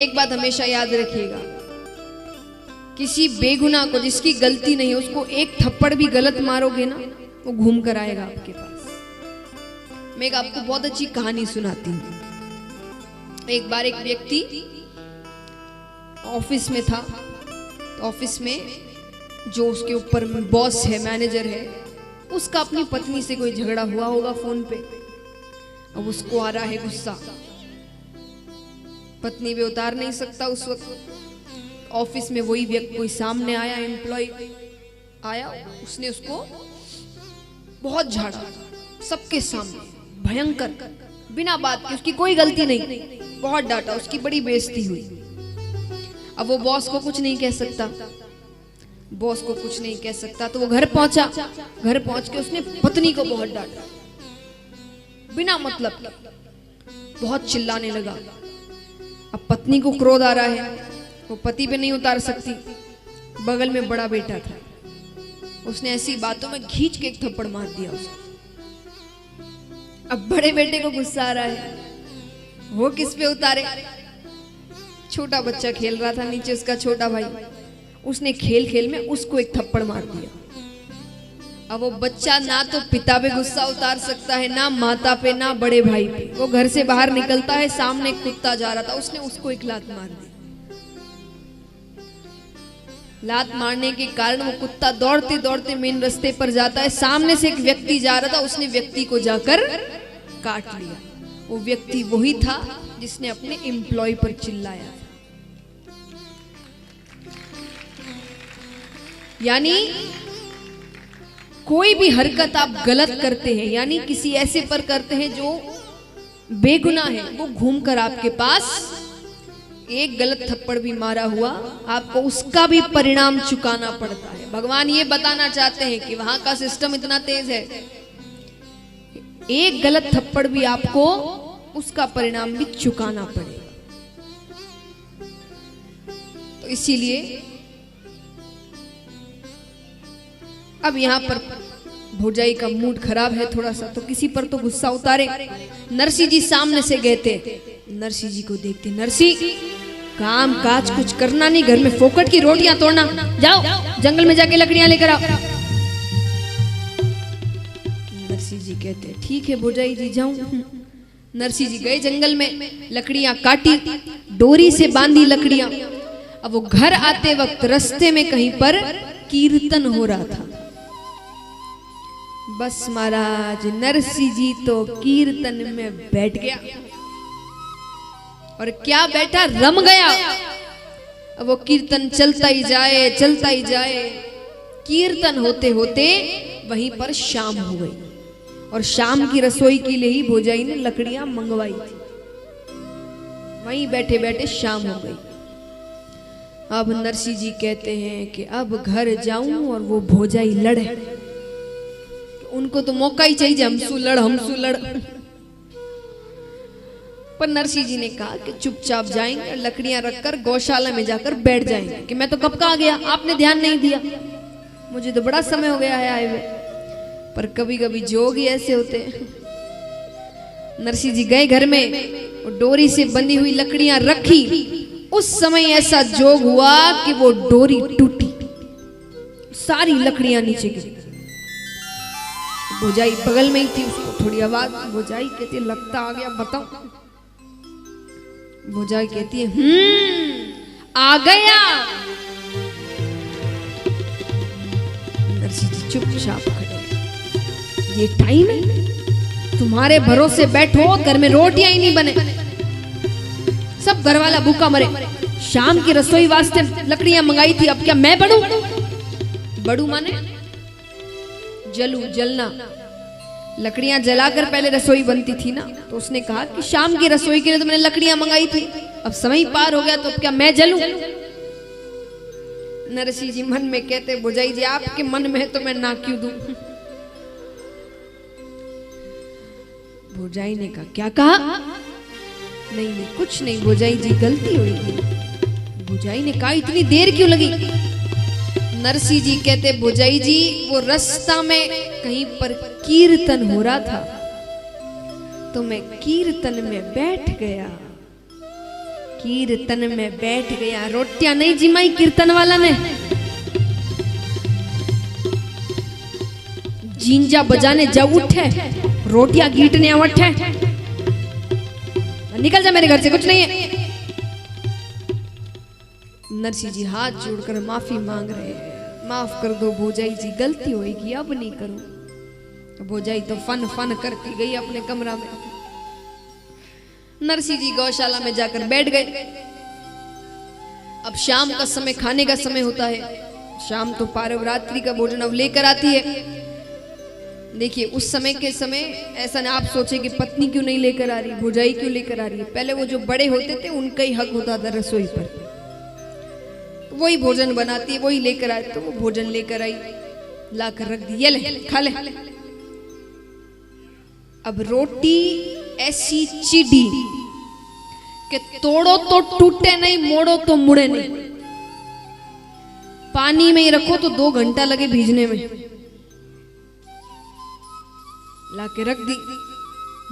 एक बात हमेशा याद रखिएगा, किसी बेगुनाह को जिसकी गलती नहीं है उसको एक थप्पड़ भी गलत मारोगे ना, वो घूम कर आएगा आपके पास। मैं आपको बहुत अच्छी कहानी सुनाती हूँ। एक बार एक व्यक्ति ऑफिस में था, तो ऑफिस में जो उसके ऊपर बॉस है, मैनेजर है, उसका अपनी पत्नी से कोई झगड़ा हुआ होगा फोन पे। अब उसको आ रहा है गुस्सा, पत्नी भी उतार नहीं सकता उस वक्त। ऑफिस में वही व्यक्ति कोई सामने आया, एम्प्लॉय आया, उसने उसको बहुत झाड़ा सबके सामने, भयंकर, बिना बात के, उसकी कोई गलती नहीं, बहुत डांटा, उसकी बड़ी बेइज्जती हुई। अब वो बॉस को कुछ नहीं कह सकता, बॉस को कुछ नहीं कह सकता, तो वो घर पहुंचा। घर पहुंच के उसने पत्नी को बहुत डांटा, बिना मतलब के बहुत चिल्लाने लगा। अब पत्नी को क्रोध आ रहा है, वो पति पे नहीं उतार सकती, बगल में बड़ा बेटा था, उसने ऐसी बातों में खींच के एक थप्पड़ मार दिया उसको। अब बड़े बेटे को गुस्सा आ रहा है, वो किस पे उतारे? छोटा बच्चा खेल रहा था नीचे, उसका छोटा भाई, उसने खेल खेल में उसको एक थप्पड़ मार दिया। अब वो बच्चा ना तो पिता पे गुस्सा उतार सकता है, ना माता पे, ना बड़े भाई पे। वो घर से बाहर निकलता है, सामने एक कुत्ता जा रहा था, उसने उसको एक लात मार दी। लात मारने के कारण वो कुत्ता दौड़ते दौड़ते मेन रास्ते पर जाता है, सामने से एक व्यक्ति जा रहा था, उसने व्यक्ति को जाकर काट लिया। वो व्यक्ति वही था जिसने अपने एम्प्लॉय पर चिल्लाया। यानी कोई भी हरकत आप गलत करते हैं, यानी किसी ऐसे पर करते हैं जो बेगुनाह है, वो घूमकर आपके पास एक गलत थप्पड़ भी मारा हुआ, आपको उसका भी परिणाम चुकाना पड़ता है। भगवान ये बताना चाहते हैं कि वहां का सिस्टम इतना तेज है, एक गलत थप्पड़ भी आपको उसका परिणाम भी चुकाना पड़ेगा। तो इसीलिए अब यहाँ पर भौजाई का मूड खराब है थोड़ा सा, तो किसी पर तो गुस्सा उतारे। नरसी जी सामने से गए थे, नरसी जी को देखते, नरसी काम काज कुछ करना नहीं, घर में फोकट की रोटियां तोड़ना, जाओ जंगल में जाके लकड़ियां लेकर आओ। नरसी जी कहते ठीक है भौजाई जी, जाऊं। नरसी जी गए जंगल में, लकड़ियां काटी, डोरी से बांधी लकड़ियां। अब वो घर आते वक्त रास्ते में कहीं पर कीर्तन हो रहा था। बस महाराज नरसी जी तो कीर्तन में बैठ गया, और क्या बैठा, रम गया। अब वो कीर्तन चलता ही जाए, चलता ही जाए। कीर्तन होते होते वहीं पर शाम हो गई, और शाम की रसोई के लिए ही भौजाई ने लकड़ियां मंगवाई थी। वहीं बैठे बैठे शाम हो गई। अब नरसी जी कहते हैं कि अब घर जाऊं और वो भौजाई लड़े, उनको तो मौका ही चाहिए, हमसू लड़। पर नरसी जी ने कहा कि चुपचाप जाएंगे, लकड़ियां रखकर गौशाला में जाकर बैठ जाएंगे। कि मैं तो कब का आ गया, आपने ध्यान नहीं दिया, मुझे तो बड़ा समय हो गया है आए हुए। पर कभी कभी जोग ही ऐसे होते हैं। नरसी जी गए घर में, और डोरी से बंधी हुई लकड़ियां रखी। उस समय ऐसा जोग हुआ कि वो डोरी टूटी, सारी लकड़ियां नीचे गिरी। भौजाई बगल में ही थी, उसको थोड़ी आवाज, भौजाई कहती है लगता आ गया, बताओ। भौजाई कहती है आ गया। नरसी जी चुपचाप खड़े। ये टाइम है, तुम्हारे भरोसे बैठो, घर में रोटियां ही नहीं बने, सब घर वाला भूखा मरे। शाम की रसोई वास्ते लकड़ियां मंगाई थी, अब क्या मैं बढ़ू? बढ़ू माने जलना। लकड़ियां जलाकर पहले रसोई बनती थी ना, तो उसने कहा कि शाम की रसोई के लिए तो मैंने लकड़ियां मंगाई थी, अब समय पार हो गया, तो अब क्या मैं जलूं? नरसी जी मन में कहते, भौजाई जी आपके मन में है तो मैं ना क्यों दूं। भौजाई ने कहा, क्या कहा? नहीं कुछ नहीं भौजाई जी, गलती हुई। भौजाई ने कहा, इतनी देर क्यों लगी? नरसी जी कहते, भौजाई जी वो रास्ता में कहीं पर कीर्तन हो रहा था, तो मैं कीर्तन में बैठ गया। कीर्तन में बैठ गया, रोटियां नहीं जिमाई कीर्तन वाला ने, जींजा बजाने जब उठे रोटियां गीटने उठे, निकल जा मेरे घर से, कुछ नहीं है। नरसिंह जी हाथ जोड़कर माफी मांग रहे हैं, माफ कर दो भोजाई जी, गलती होगी, अब नहीं करूं। भोजाई तो फन फन करती गई अपने कमरा में। नरसिंह जी गौशाला में जाकर बैठ गए। अब शाम का समय, खाने का समय होता है। शाम तो पारवरात्रि का भोजन अब लेकर आती है। देखिए उस समय के समय ऐसा ना आप सोचे कि पत्नी क्यों नहीं लेकर आ रही, भोजाई क्यों लेकर आ रही है। पहले वो जो बड़े होते थे उनका ही हक होता था रसोई पर, वही भोजन बनाती है, वही लेकर आए। तो वो भोजन लेकर आई, लाकर रख दी, ये ले खा ले। अब रोटी ऐसी चिड़ी कि तोड़ो तो टूटे नहीं, मोड़ो तो मुड़े नहीं। पानी में ही रखो तो 2 घंटा लगे भीजने में। लाके रख दी।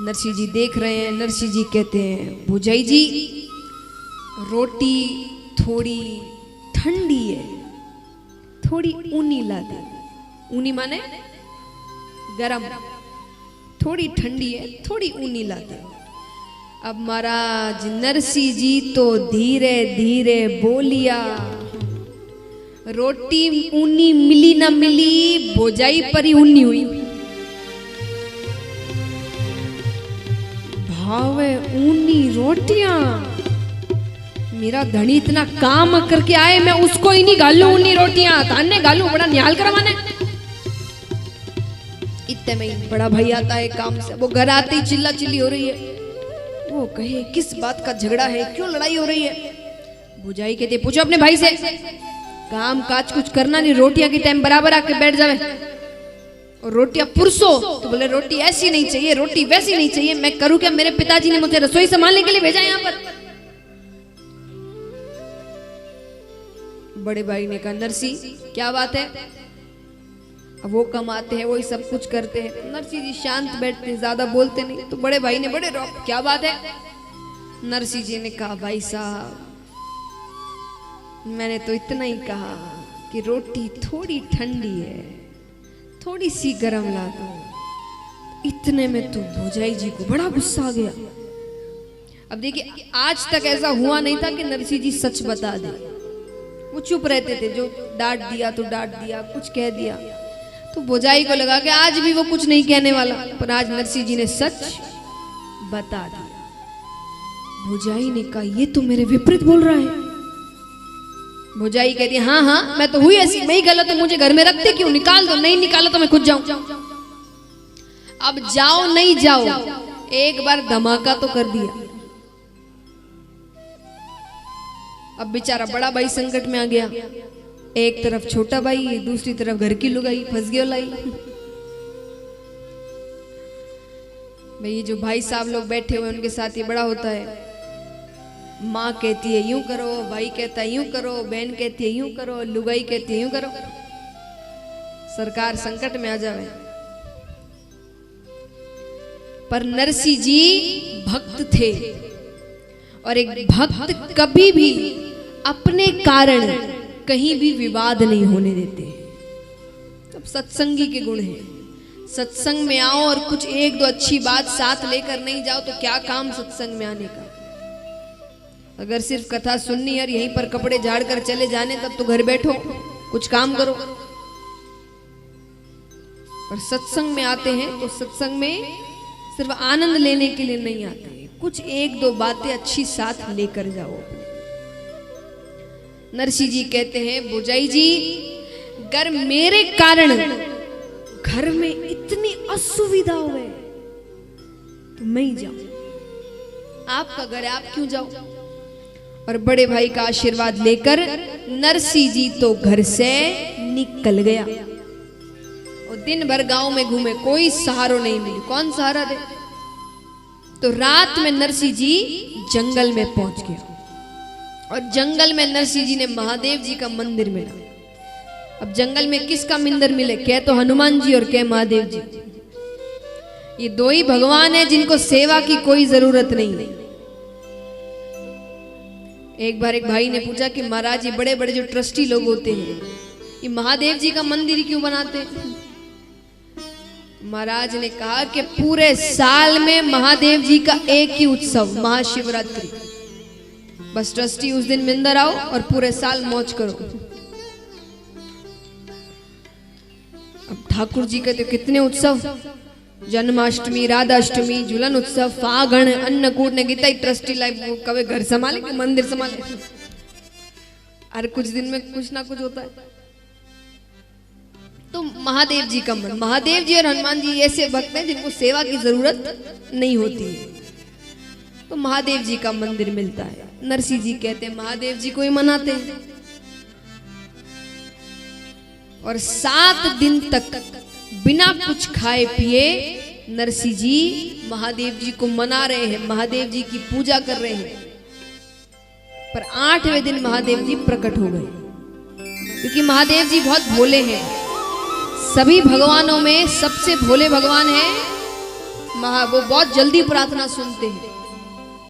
नरसिंह जी देख रहे हैं। नरसिंह जी कहते हैं भोजाई जी रोटी थोड़ी ठंडी है, थोड़ी ऊनी ला दे। ऊनी माने गरम, थोड़ी ठंडी है, थोड़ी ऊनी ला दे। अब महाराज नरसिंह जी तो धीरे धीरे बोलिया, रोटी ऊनी मिली ना मिली, भोजाई पर ही ऊनी हुई। भावे ऊनी रोटियां, मेरा धनी इतना काम करके आए, मैं उसको ही नहीं गालू ऊनी रोटियां, ताने गालू, बड़ा न्याल करवाने। इतने में बड़ा भाई आता है काम से। वो घर आते ही चिल्ला चिल्ली हो रही है। वो कहे किस बात का झगड़ा है, क्यों लड़ाई हो रही है। भोजाई कहते पूछो अपने भाई से, काम काज कुछ करना नहीं, रोटियां के टाइम बराबर आके बैठ जावे और रोटियां पुरसो। तो बोले रोटी ऐसी नहीं चाहिए, रोटी वैसी नहीं चाहिए। मैं करूं क्या, मेरे पिताजी ने मुझे रसोई संभालने के लिए भेजा यहाँ पर। बड़े भाई ने कहा नरसिंह क्या बात है। अब वो कमाते हैं, वही सब कुछ करते हैं। नरसिंह जी शांत बैठते, ज्यादा बोलते नहीं। तो बड़े भाई ने बड़े रोक, क्या बात है। नरसिंह जी ने कहा भाई साहब मैंने तो इतना ही कहा कि रोटी थोड़ी ठंडी है, थोड़ी सी गरम ला दो। इतने में तो भोजाई जी को बड़ा गुस्सा आ गया। अब देखिए आज तक ऐसा हुआ नहीं था कि नरसिंह जी सच बता दे। वो चुप रहते थे, जो डांट दिया तो डांट दिया, कुछ कह दिया तो भोजाई को लगा कि आज भी वो कुछ नहीं कहने वाला। पर आज नरसिंह जी ने सच बता दिया। भोजाई ने कहा ये तो मेरे विपरीत बोल रहा है। भोजाई कहती हाँ हाँ मैं तो हुई ऐसी, मैं ही गलत हूं, मुझे घर में रखते क्यों, निकाल दो। नहीं निकालो तो मैं खुद जाऊं। अब जाओ नहीं जाओ, एक बार धमाका तो कर दिया। अब बेचारा बड़ा भाई संकट में आ गया। एक तरफ छोटा भाई, दूसरी तरफ घर की लुगाई, फंस गयो लाई। भाई ये जो भाई साहब लोग बैठे हुए उनके साथ ये बड़ा होता है। माँ कहती है यूं करो, भाई कहता है यूं करो, बहन कहती है यूं करो, लुगाई कहती है यूं करो। सरकार संकट में आ जावे। पर नरसिंह जी भक्त थे और एक भक्त कभी भी अपने कारण कहीं भी विवाद नहीं होने देते। अब सत्संगी के गुण हैं। सत्संग में आओ और कुछ एक दो अच्छी बात साथ लेकर नहीं जाओ तो क्या काम सत्संग में आने का। अगर सिर्फ कथा सुननी है और यहीं पर कपड़े झाड़ कर चले जाने, तब तो घर बैठो कुछ काम करो। पर सत्संग में आते हैं तो सत्संग में सिर्फ आनंद लेने के लिए नहीं आते, कुछ एक दो बातें अच्छी साथ लेकर जाओ। नरसिंह जी कहते हैं भोजाई जी अगर मेरे कारण घर में इतनी असुविधा हुए तो मैं ही जाऊं, आपका घर है आप क्यों जाओ। और बड़े भाई का आशीर्वाद लेकर नरसिंह जी तो घर से निकल गया और दिन भर गांव में घूमे, कोई सहारा नहीं मिली। कौन सहारा दे। तो रात में नरसिंह जी जंगल में पहुंच गया और जंगल में नरसिंह जी ने महादेव जी का मंदिर मिला। अब जंगल में किसका मंदिर मिले, कह तो हनुमान जी और कह महादेव जी। ये दो ही भगवान है जिनको सेवा की कोई जरूरत नहीं है। एक बार एक भाई ने पूछा कि महाराज ये बड़े बड़े जो ट्रस्टी लोग होते हैं ये महादेव जी का मंदिर क्यों बनाते हैं? महाराज ने कहा कि पूरे साल में महादेव जी का एक ही उत्सव महाशिवरात्रि, बस ट्रस्टी उस दिन मिंदर आओ और पूरे साल मौज करो। अब ठाकुर जी के तो कितने उत्सव, जन्माष्टमी, राधाष्टमी, झूलन उत्सव, फागण, अन्नकूट ने गीता ट्रस्टी लाइफ वो कभी घर संभाले कि मंदिर संभाले, हर कुछ दिन में कुछ ना कुछ होता है। तो महादेव जी का मन, महादेव जी और हनुमान जी ऐसे भक्त हैं जिनको सेवा की जरूरत नहीं होती है, तो महादेव जी का मंदिर मिलता है। नरसिंह जी कहते हैं महादेव जी को ही मनाते हैं और 7 दिन तक बिना कुछ खाए पिए नरसिंह जी महादेव जी को मना रहे हैं, महादेव जी की पूजा कर रहे हैं। पर 8वें दिन महादेव जी प्रकट हो गए, क्योंकि महादेव जी बहुत भोले हैं। सभी भगवानों में सबसे भोले भगवान है वो बहुत जल्दी प्रार्थना सुनते हैं।